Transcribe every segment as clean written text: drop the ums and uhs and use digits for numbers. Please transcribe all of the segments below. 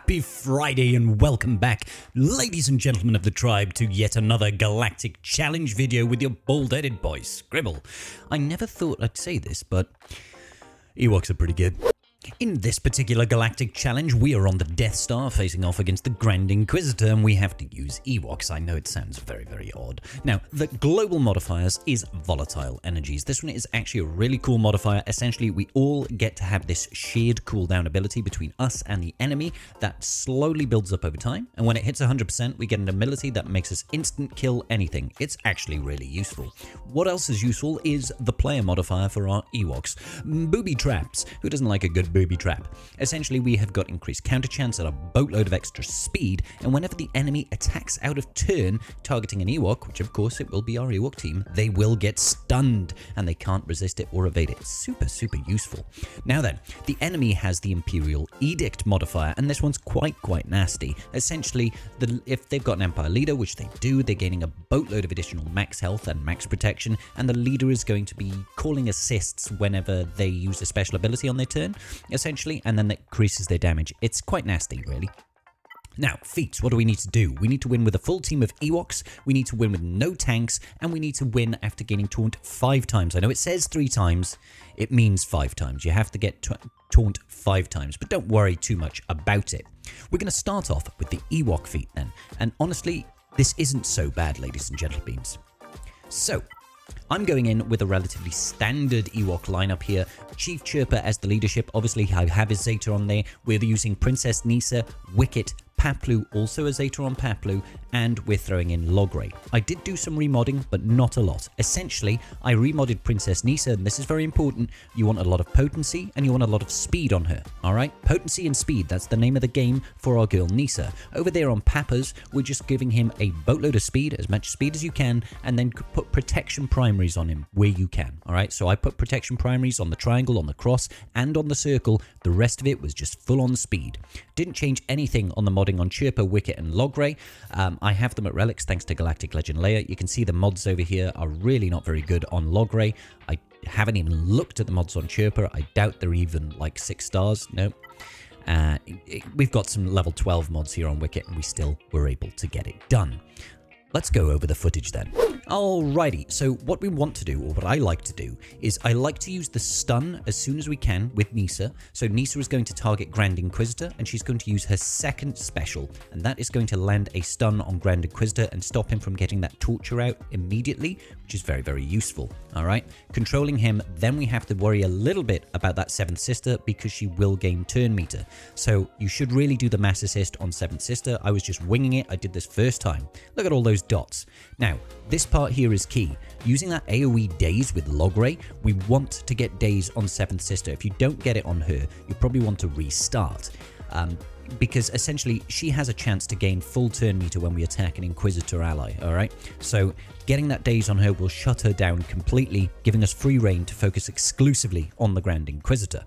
Happy Friday and welcome back, ladies and gentlemen of the tribe, to yet another galactic challenge video with your bald-headed boy, Scribble. I never thought I'd say this, but Ewoks are pretty good. In this particular galactic challenge, we are on the Death Star facing off against the Grand Inquisitor, and we have to use Ewoks. I know it sounds very, very odd. Now, the global modifiers is volatile energies. This one is actually a really cool modifier. Essentially, we all get to have this shared cooldown ability between us and the enemy that slowly builds up over time, and when it hits 100%, we get an ability that makes us instant kill anything. It's actually really useful. What else is useful is the player modifier for our Ewoks. Booby traps. Who doesn't like a good booby trap? Essentially, we have got increased counter chance and a boatload of extra speed, and whenever the enemy attacks out of turn targeting an Ewok, which of course it will be our Ewok team, they will get stunned and they can't resist it or evade it. Super useful. Now then, the enemy has the Imperial Edict modifier, and this one's quite nasty. Essentially, if they've got an Empire leader, which they do, they're gaining a boatload of additional max health and max protection, and the leader is going to be calling assists whenever they use a special ability on their turn, essentially, and then that increases their damage. It's quite nasty, really. Now, feats, what do we need to do? We need to win with a full team of Ewoks, we need to win with no tanks, and we need to win after gaining Taunt 5 times. I know it says 3 times, it means 5 times. You have to get Taunt 5 times, but don't worry too much about it. We're going to start off with the Ewok feat then, and honestly, this isn't so bad, ladies and gentlemen. So, I'm going in with a relatively standard Ewok lineup here. Chief Chirper as the leadership. Obviously, I have his Zeta on there. We're using Princess Nissa, Wicket, Paplu, also a Zeta on Paplu, and we're throwing in Logray. I did do some remodding, but not a lot. Essentially, I remodded Princess Nissa, and this is very important. You want a lot of potency, and you want a lot of speed on her, alright? Potency and speed, that's the name of the game for our girl Nissa. Over there on Papa's, we're just giving him a boatload of speed, as much speed as you can, and then put protection primaries on him where you can, alright? So I put protection primaries on the triangle, on the cross, and on the circle. The rest of it was just full-on speed. Didn't change anything on the modding on Chirper, Wicket, and Logray. I have them at Relics thanks to Galactic Legend Leia. You can see the mods over here are really not very good on Logray. I haven't even looked at the mods on Chirper. I doubt they're even like 6 stars. No. We've got some level 12 mods here on Wicket, and we still were able to get it done. Let's go over the footage then. Alrighty, so what we want to do, or what I like to do, is I like to use the stun as soon as we can with Nissa. So Nissa is going to target Grand Inquisitor, and she's going to use her second special, and that is going to land a stun on Grand Inquisitor and stop him from getting that torture out immediately, which is very useful. Alright, controlling him, then we have to worry a little bit about that 7th Sister because she will gain turn meter. So you should really do the mass assist on 7th Sister. I was just winging it. I did this first time. Look at all those dots. Now, this part here is key. Using that AoE daze with Logray, we want to get daze on 7th Sister. If you don't get it on her, you probably want to restart. Because essentially she has a chance to gain full turn meter when we attack an Inquisitor ally, alright? So getting that daze on her will shut her down completely, giving us free reign to focus exclusively on the Grand Inquisitor.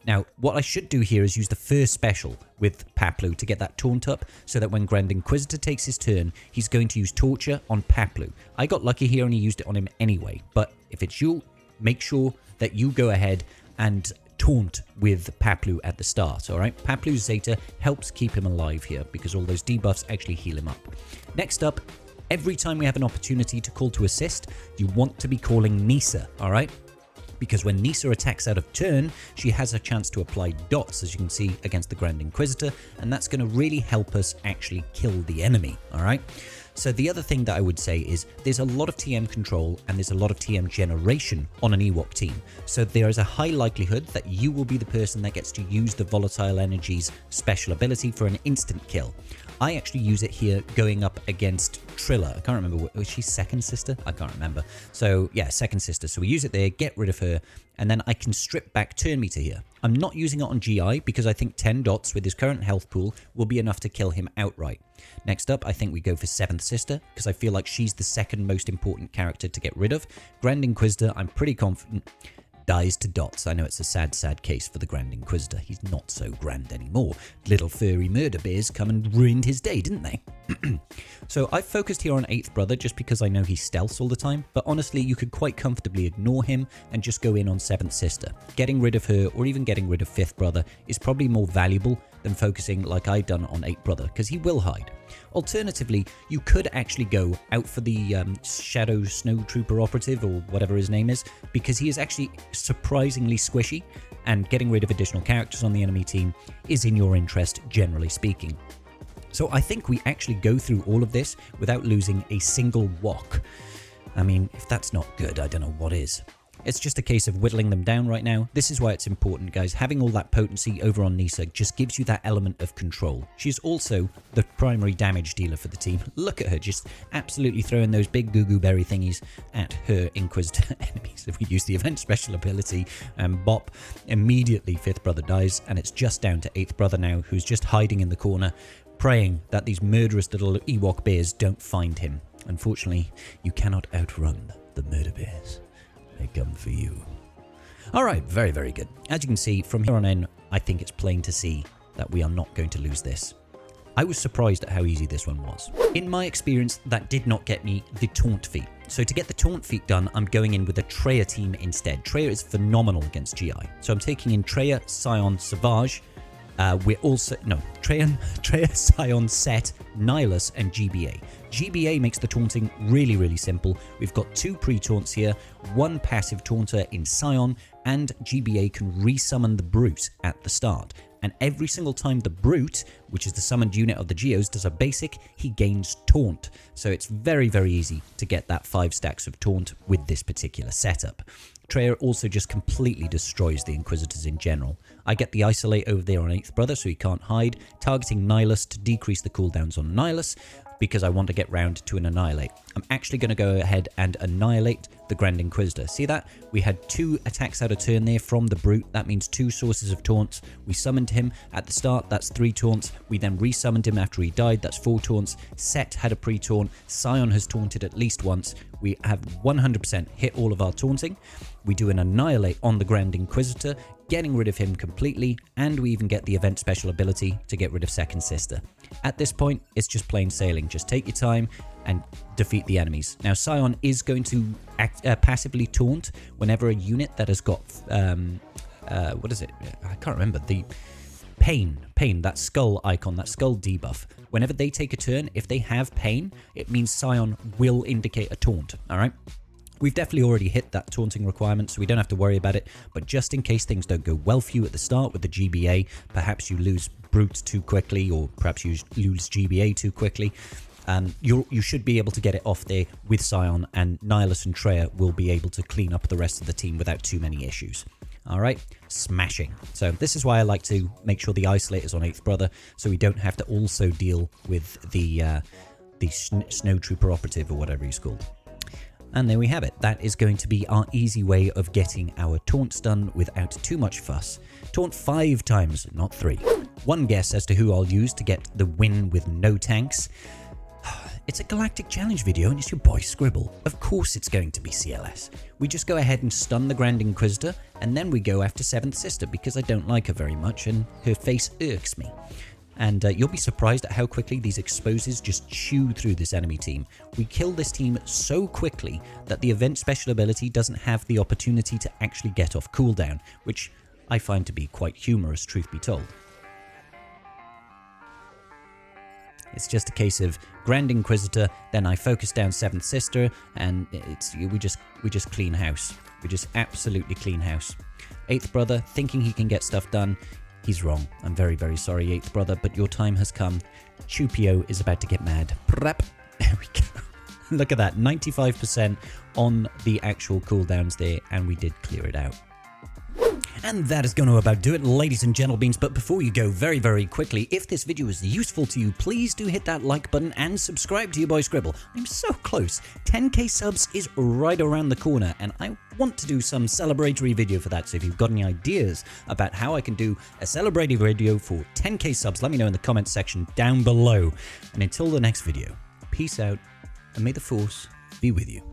Now, what I should do here is use the first special with Paplu to get that taunt up, so that when Grand Inquisitor takes his turn, he's going to use Torture on Paplu. I got lucky here and he used it on him anyway, but if it's you, make sure that you go ahead and taunt with Paplu at the start, alright? Paplu's Zeta helps keep him alive here because all those debuffs actually heal him up. Next up, every time we have an opportunity to call to assist, you want to be calling Nissa, alright? Because when Nissa attacks out of turn, she has a chance to apply dots, as you can see, against the Grand Inquisitor, and that's going to really help us actually kill the enemy, alright? So the other thing that I would say is there's a lot of TM control and there's a lot of TM generation on an Ewok team. So there is a high likelihood that you will be the person that gets to use the Volatile Energies special ability for an instant kill. I actually use it here going up against Trilla. I can't remember, was she 2nd Sister? I can't remember. So yeah, 2nd Sister. So we use it there, get rid of her, and then I can strip back turn meter here. I'm not using it on GI because I think 10 dots with his current health pool will be enough to kill him outright. Next up, I think we go for 7th Sister because I feel like she's the second most important character to get rid of. Grand Inquisitor, I'm pretty confident, dies to dots. I know it's a sad case for the Grand Inquisitor. He's not so grand anymore. Little furry murder bears come and ruined his day, didn't they? So I've focused here on 8th Brother just because I know he stealths all the time, but honestly you could quite comfortably ignore him and just go in on 7th Sister. Getting rid of her or even getting rid of 5th Brother is probably more valuable than focusing like I've done on 8th Brother, because he will hide. Alternatively, you could actually go out for the Shadow Snow Trooper Operative or whatever his name is, because he is actually surprisingly squishy, and getting rid of additional characters on the enemy team is in your interest, generally speaking. So I think we actually go through all of this without losing a single wok. I mean, if that's not good, I don't know what is. It's just a case of whittling them down right now. This is why it's important, guys. Having all that potency over on Nissa just gives you that element of control. She's also the primary damage dealer for the team. Look at her, just absolutely throwing those big goo-goo berry thingies at her Inquisitor enemies. If we use the event special ability and bop, immediately 5th Brother dies, and it's just down to 8th Brother now, who's just hiding in the corner, praying that these murderous little Ewok bears don't find him. Unfortunately, you cannot outrun the murder bears. They come for you. Alright, very, very good. As you can see, from here on in, I think it's plain to see that we are not going to lose this. I was surprised at how easy this one was. In my experience, that did not get me the Taunt feat. So to get the Taunt feat done, I'm going in with a Treya team instead. Treya is phenomenal against GI. So I'm taking in Treya, Sion, Savage. We're also, no, Treya, Sion, Set, Nihilus, and GBA. GBA makes the taunting really, really simple. We've got 2 pre-taunts here, 1 passive taunter in Sion, and GBA can resummon the Brute at the start. And every single time the Brute, which is the summoned unit of the Geos, does a basic, he gains Taunt. So it's very, very easy to get that 5 stacks of Taunt with this particular setup. Treya also just completely destroys the Inquisitors in general. I get the Isolate over there on 8th Brother so he can't hide, targeting Nihilus to decrease the cooldowns on Nihilus, because I want to get round to an Annihilate. I'm actually going to go ahead and Annihilate the Grand Inquisitor. See that? We had 2 attacks out of turn there from the Brute. That means 2 sources of taunts. We summoned him at the start. That's 3 taunts. We then resummoned him after he died. That's 4 taunts. Set had a pre-taunt. Sion has taunted at least once. We have 100% hit all of our taunting. We do an Annihilate on the Grand Inquisitor, getting rid of him completely, and we even get the event special ability to get rid of 2nd Sister. At this point, it's just plain sailing. Just take your time and defeat the enemies. Now, Sion is going to passively taunt whenever a unit that has got, what is it? I can't remember. The Pain, that skull icon, that skull debuff. Whenever they take a turn, if they have Pain, it means Sion will indicate a taunt, alright? We've definitely already hit that taunting requirement, so we don't have to worry about it, but just in case things don't go well for you at the start with the GBA, perhaps you lose Brute too quickly, or perhaps you lose GBA too quickly, you should be able to get it off there with Sion, and Nihilus and Treya will be able to clean up the rest of the team without too many issues. Alright, smashing. So this is why I like to make sure the Isolate is on 8th Brother, so we don't have to also deal with the Snow Trooper Operative, or whatever he's called. And there we have it. That is going to be our easy way of getting our taunts done without too much fuss. Taunt 5 times, not 3. One guess as to who I'll use to get the win with no tanks. It's a Galactic Challenge video and it's your boy Scribble. Of course it's going to be CLS. We just go ahead and stun the Grand Inquisitor, and then we go after 7th Sister because I don't like her very much and her face irks me. And you'll be surprised at how quickly these exposes just chew through this enemy team. We kill this team so quickly that the event special ability doesn't have the opportunity to actually get off cooldown, which I find to be quite humorous, truth be told. It's just a case of Grand Inquisitor, then I focus down 7th Sister, and we just clean house. We just absolutely clean house. 8th Brother, thinking he can get stuff done. He's wrong. I'm very, very sorry, 8th Brother, but your time has come. Chupio is about to get mad. Prep. There we go. Look at that, 95% on the actual cooldowns there, and we did clear it out. And that is going to about do it, ladies and gentlemen. But before you go, very, very quickly, if this video is useful to you, please do hit that like button and subscribe to your boy Scribble. I'm so close. 10k subs is right around the corner, and I want to do some celebratory video for that. So if you've got any ideas about how I can do a celebratory video for 10k subs, let me know in the comments section down below. And until the next video, peace out, and may the Force be with you.